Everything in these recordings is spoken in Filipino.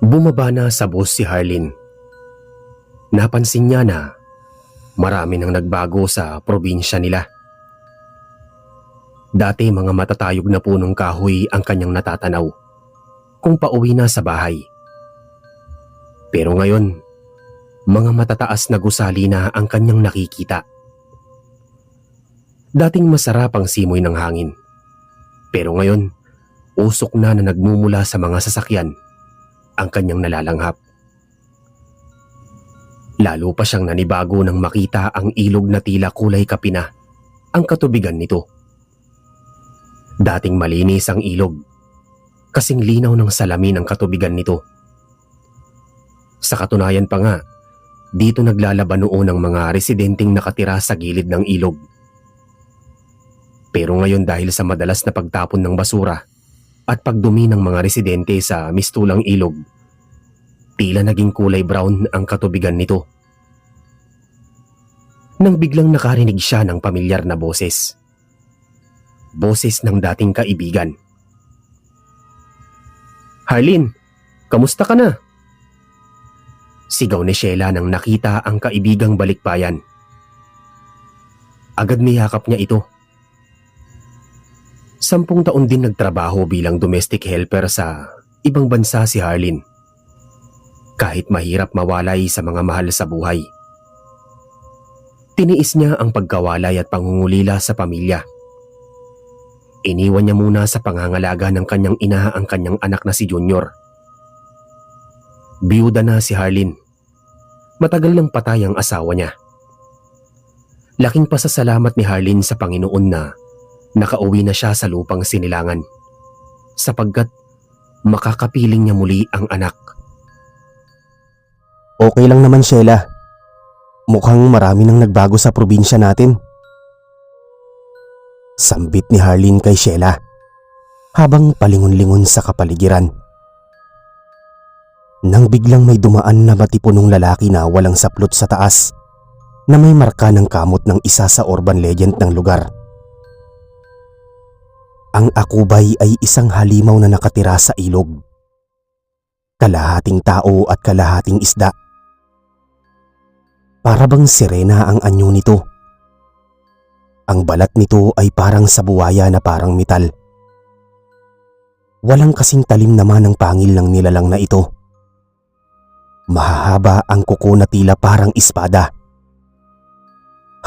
Bumaba na sa bus si Harleen. Napansin niya na marami nang nagbago sa probinsya nila. Dati mga matatayog na punong kahoy ang kanyang natatanaw kung pauwi na sa bahay. Pero ngayon, mga matataas na gusali na ang kanyang nakikita. Dating masarap ang simoy ng hangin. Pero ngayon, usok na nagmumula sa mga sasakyan ang kanyang nalalanghap. Lalo pa siyang nanibago nang makita ang ilog na tila kulay kape na ang katubigan nito. Dating malinis ang ilog, kasing linaw ng salamin ang katubigan nito. Sa katunayan pa nga, dito naglalaban noon ang mga residenteng nakatira sa gilid ng ilog. Pero ngayon dahil sa madalas na pagtapon ng basura at pagdumi ng mga residente sa mistulang ilog, tila naging kulay brown ang katubigan nito. Nang biglang nakarinig siya ng pamilyar na boses. Boses ng dating kaibigan. "Harleen, kamusta ka na?" Sigaw ni Sheila nang nakita ang kaibigang balikbayan. Agad niyakap niya ito. 10 taon din nagtrabaho bilang domestic helper sa ibang bansa si Harleen. Kahit mahirap mawalay sa mga mahal sa buhay, tiniis niya ang pagkawalay at pangungulila sa pamilya. Iniwan niya muna sa pangangalaga ng kanyang ina ang kanyang anak na si Junior. Biyuda na si Harleen. Matagal nang patay ang asawa niya. Laking pasasalamat ni Harleen sa Panginoon na nakauwi na siya sa lupang sinilangan, sapagkat makakapiling niya muli ang anak. Okay lang naman, Sheila. Mukhang marami nang nagbago sa probinsya natin. Sambit ni Harleen kay Sheila habang palingon-lingon sa kapaligiran. Nang biglang may dumaan na matipunong lalaki na walang saplot sa taas na may marka ng kamot ng isa sa urban legend ng lugar. Ang akubay ay isang halimaw na nakatira sa ilog. Kalahating tao at kalahating isda. Para bang sirena ang anyo nito. Ang balat nito ay parang sa buwaya na parang metal. Walang kasing talim naman ang pangil ng nilalang na ito. Mahahaba ang kuko na tila parang espada.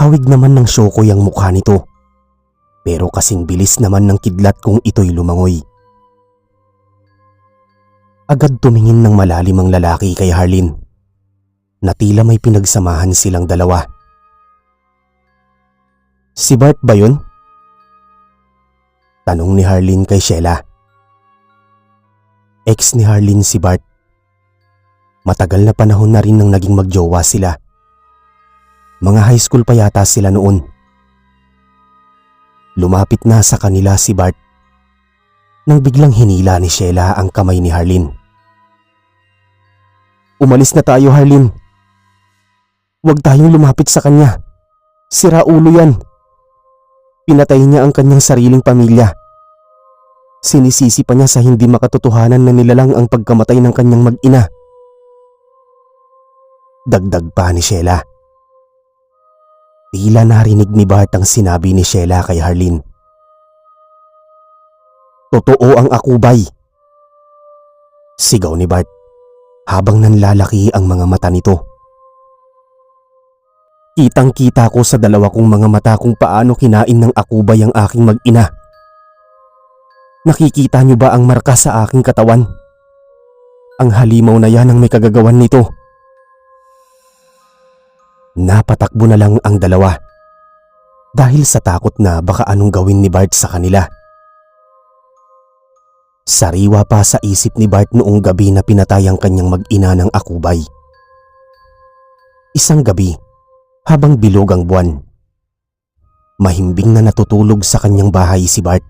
Hawig naman ng syokoy ang mukha nito, pero kasing bilis naman ng kidlat kung ito'y lumangoy. Agad tumingin ng malalim ang lalaki kay Harleen, na tila may pinagsamahan silang dalawa. "Si Bart ba yun?" tanong ni Harleen kay Sheila. Ex ni Harleen si Bart. Matagal na panahon na rin nang naging magjowa sila. Mga high school pa yata sila noon. Lumapit na sa kanila si Bart nang biglang hinila ni Sheila ang kamay ni Harleen. "Umalis na tayo, Harleen. Huwag tayong lumapit sa kanya. Sira ulo yan. Pinatay niya ang kanyang sariling pamilya. Sinisisi pa niya sa hindi makatotohanan na nilalang ang pagkamatay ng kanyang mag-ina." Dagdag pa ni Sheila. Tila narinig ni Bart ang sinabi ni Sheila kay Harleen. "Totoo ang akubay!" sigaw ni Bart habang nanlalaki ang mga mata nito. "Kitang-kita ko sa dalawa kong mga mata kung paano kinain ng akubay ang aking mag-ina. Nakikita niyo ba ang marka sa aking katawan? Ang halimaw na yan ang may kagagawan nito." Napatakbo na lang ang dalawa dahil sa takot na baka anong gawin ni Bart sa kanila. Sariwa pa sa isip ni Bart noong gabi na pinatay ang kanyang mag-ina ng akubay. Isang gabi, habang bilog ang buwan, mahimbing na natutulog sa kanyang bahay si Bart.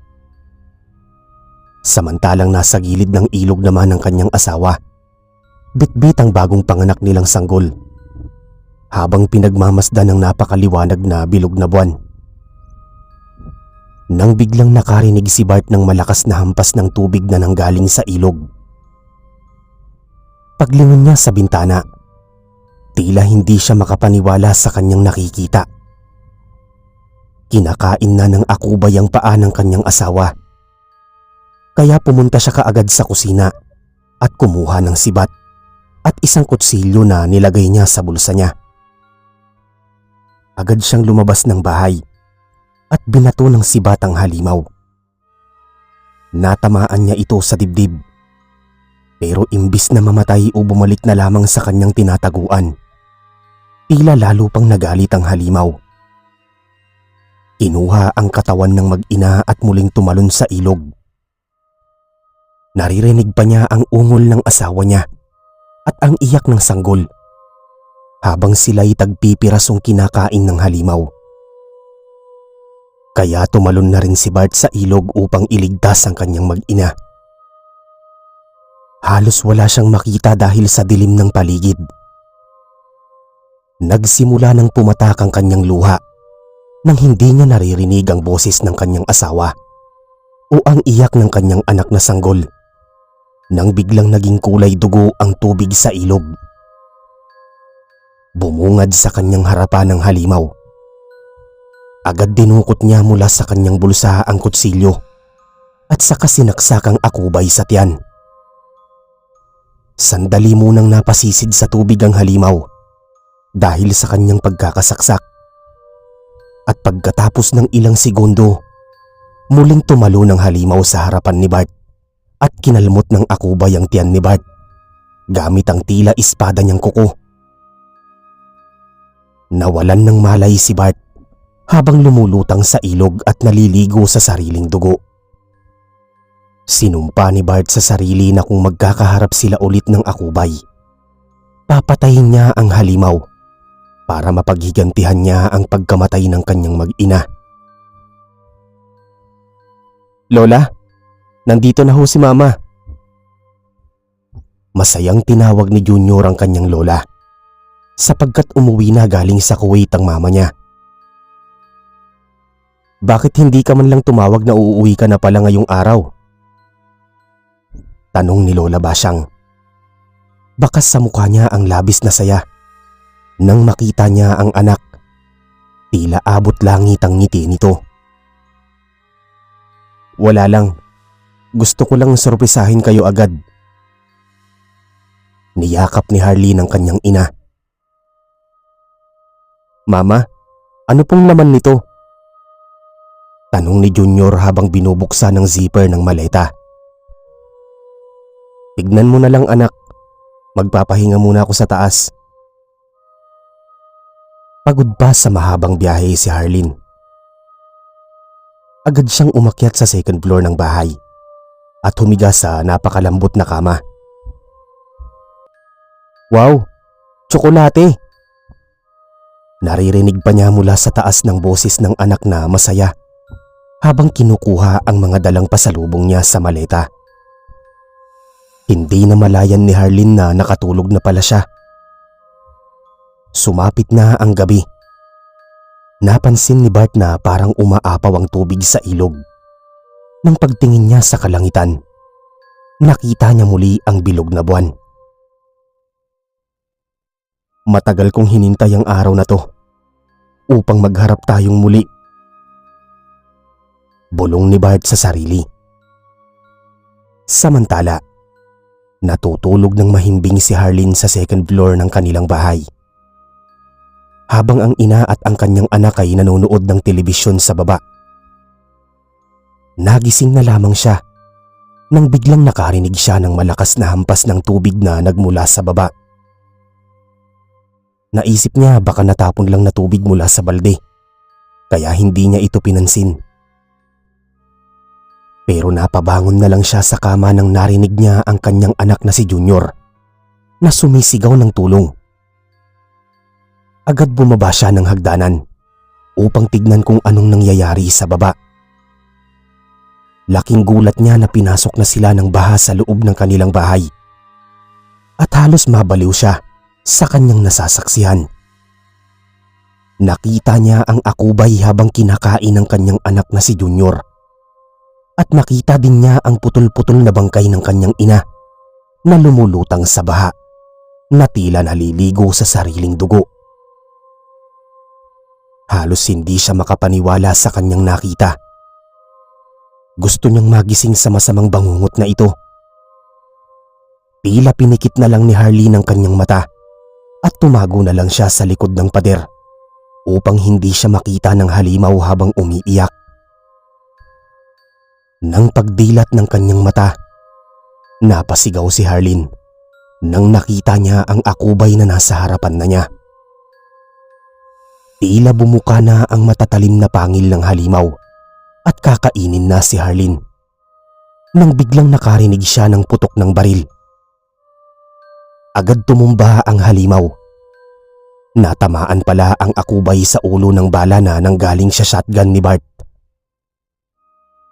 Samantalang nasa gilid ng ilog naman ang kanyang asawa, bitbit ang bagong panganak nilang sanggol, habang pinagmamasdan ng napakaliwanag na bilog na buwan. Nang biglang nakarinig si Bart ng malakas na hampas ng tubig na nanggaling sa ilog. Paglingon niya sa bintana, tila hindi siya makapaniwala sa kanyang nakikita. Kinakain na ng akubay ang paa ng kanyang asawa. Kaya pumunta siya kaagad sa kusina at kumuha ng sibat at isang kutsilyo na nilagay niya sa bulsa niya. Agad siyang lumabas ng bahay at binato ng sibat ang halimaw. Natamaan niya ito sa dibdib. Pero imbis na mamatay o bumalik na lamang sa kanyang tinataguan, tila lalo pang nagalit ang halimaw. Kinuha ang katawan ng mag-ina at muling tumalon sa ilog. Naririnig pa niya ang ungol ng asawa niya at ang iyak ng sanggol habang sila'y tagpipirasong kinakain ng halimaw. Kaya tumalon na rin si Bart sa ilog upang iligtas ang kanyang mag-ina. Halos wala siyang makita dahil sa dilim ng paligid. Nagsimula ng pumatak ang kanyang luha nang hindi niya naririnig ang boses ng kanyang asawa o ang iyak ng kanyang anak na sanggol nang biglang naging kulay dugo ang tubig sa ilog. Bumungad sa kanyang harapan ng halimaw. Agad dinukot niya mula sa kanyang bulsa ang kutsilyo at saka sinaksak ang akubay sa tiyan. Sandali munang napasisid sa tubig ang halimaw dahil sa kanyang pagkakasaksak. At pagkatapos ng ilang segundo, muling tumalo ng halimaw sa harapan ni Bart at kinalmot ng akubay ang tiyan ni Bart gamit ang tila espada niyang kuko. Nawalan ng malay si Bart habang lumulutang sa ilog at naliligo sa sariling dugo. Sinumpa ni Bart sa sarili na kung magkakaharap sila ulit ng akubay, papatayin niya ang halimaw para mapaghigantihan niya ang pagkamatay ng kanyang mag-ina. "Lola, nandito na ho si Mama." Masayang tinawag ni Junior ang kanyang lola sapagkat umuwi na galing sa Kuwait ang mama niya. "Bakit hindi ka man lang tumawag na uuwi ka na pala ngayong araw?" Tanong ni Lola Basyang. Bakas sa mukha niya ang labis na saya nang makita niya ang anak. Tila abot langit ang ngiti nito. "Wala lang. Gusto ko lang sorpresahin kayo agad." Niyakap ni Harleen ang kanyang ina. "Mama, ano pong laman nito?" Tanong ni Junior habang binubuksan ng zipper ng maleta. "Tignan mo na lang anak. Magpapahinga muna ako sa taas." Pagod pa sa mahabang biyahe si Harleen. Agad siyang umakyat sa second floor ng bahay at humiga sa napakalambot na kama. "Wow! Tsokolate!" Naririnig pa niya mula sa taas ng boses ng anak na masaya habang kinukuha ang mga dalang pasalubong niya sa maleta. Hindi na malayan ni Harleen na nakatulog na pala siya. Sumapit na ang gabi. Napansin ni Bart na parang umaapaw ang tubig sa ilog. Nang pagtingin niya sa kalangitan, nakita niya muli ang bilog na buwan. "Matagal kong hinintay ang araw na to upang magharap tayong muli." Bulong ni Bart sa sarili. Samantala, natutulog ng mahimbing si Harleen sa second floor ng kanilang bahay. Habang ang ina at ang kanyang anak ay nanonood ng telebisyon sa baba. Nagising na lamang siya nang biglang nakarinig siya ng malakas na hampas ng tubig na nagmula sa baba. Naisip niya baka natapon lang na tubig mula sa balde, kaya hindi niya ito pinansin. Pero napabangon na lang siya sa kama nang narinig niya ang kanyang anak na si Junior na sumisigaw ng tulong. Agad bumaba siya ng hagdanan upang tignan kung anong nangyayari sa baba. Laking gulat niya na pinasok na sila ng baha sa loob ng kanilang bahay. At halos mabaliw siya sa kanyang nasasaksihan. Nakita niya ang akubay habang kinakain ng kanyang anak na si Junior. At nakita din niya ang putol-putol na bangkay ng kanyang ina na lumulutang sa baha. na tila naliligo sa sariling dugo. Halos hindi siya makapaniwala sa kanyang nakita. Gusto niyang magising sa masamang bangungot na ito. Tila pinikit na lang ni Harleen ang kanyang mata at tumago na lang siya sa likod ng pader upang hindi siya makita ng halimaw habang umiiyak. Nang pagdilat ng kanyang mata, napasigaw si Harleen nang nakita niya ang akubay na nasa harapan na niya. Tila bumuka na ang matatalim na pangil ng halimaw at kakainin na si Harleen nang biglang nakarinig siya ng putok ng baril. Agad tumumba ang halimaw. Natamaan pala ang akubay sa ulo ng bala na nanggaling sa shotgun ni Bart.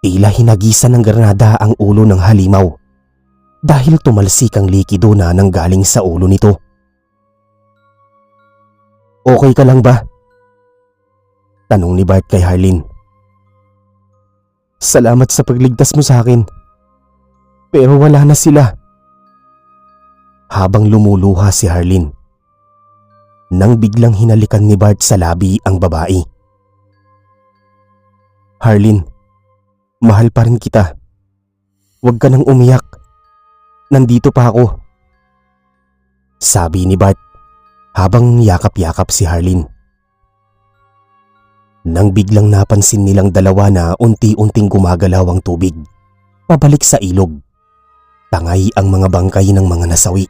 Tila hinagisan ng granada ang ulo ng halimaw dahil tumalsik ang likido na nanggaling sa ulo nito. "Okay ka lang ba?" tanong ni Bart kay Harleen. "Salamat sa pagligtas mo sa akin. Pero wala na sila." Habang lumuluha si Harleen, nang biglang hinalikan ni Bart sa labi ang babae. "Harleen, mahal pa rin kita. Huwag ka nang umiyak. Nandito pa ako," sabi ni Bart habang yakap-yakap si Harleen. Nang biglang napansin nilang dalawa na unti-unting gumagalaw ang tubig pabalik sa ilog, tangay ang mga bangkay ng mga nasawi.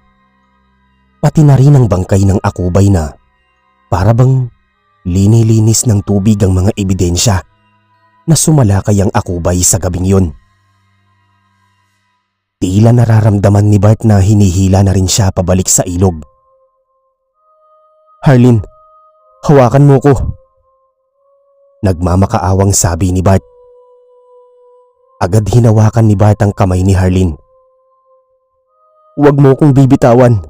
Pati na rin ang bangkay ng akubay na para bang linilinis ng tubig ang mga ebidensya na sumalakay ang akubay sa gabing yun. Tila nararamdaman ni Bart na hinihila na rin siya pabalik sa ilog. "Harleen, hawakan mo ko," nagmamakaawang sabi ni Bart. Agad hinawakan ni Bart ang kamay ni Harleen. "Huwag mo kong bibitawan,"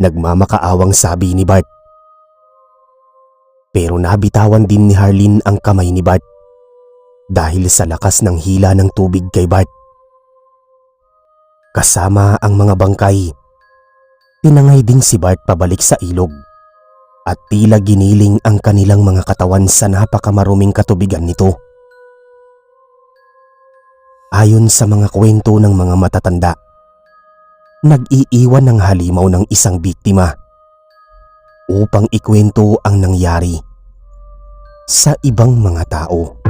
nagmamakaawang sabi ni Bart. Pero nabitawan din ni Harleen ang kamay ni Bart dahil sa lakas ng hila ng tubig kay Bart. Kasama ang mga bangkay, tinangay din si Bart pabalik sa ilog at tila giniling ang kanilang mga katawan sa napakamaruming katubigan nito. Ayon sa mga kwento ng mga matatanda, nag-iiwan ng halimaw ng isang biktima upang ikwento ang nangyari sa ibang mga tao.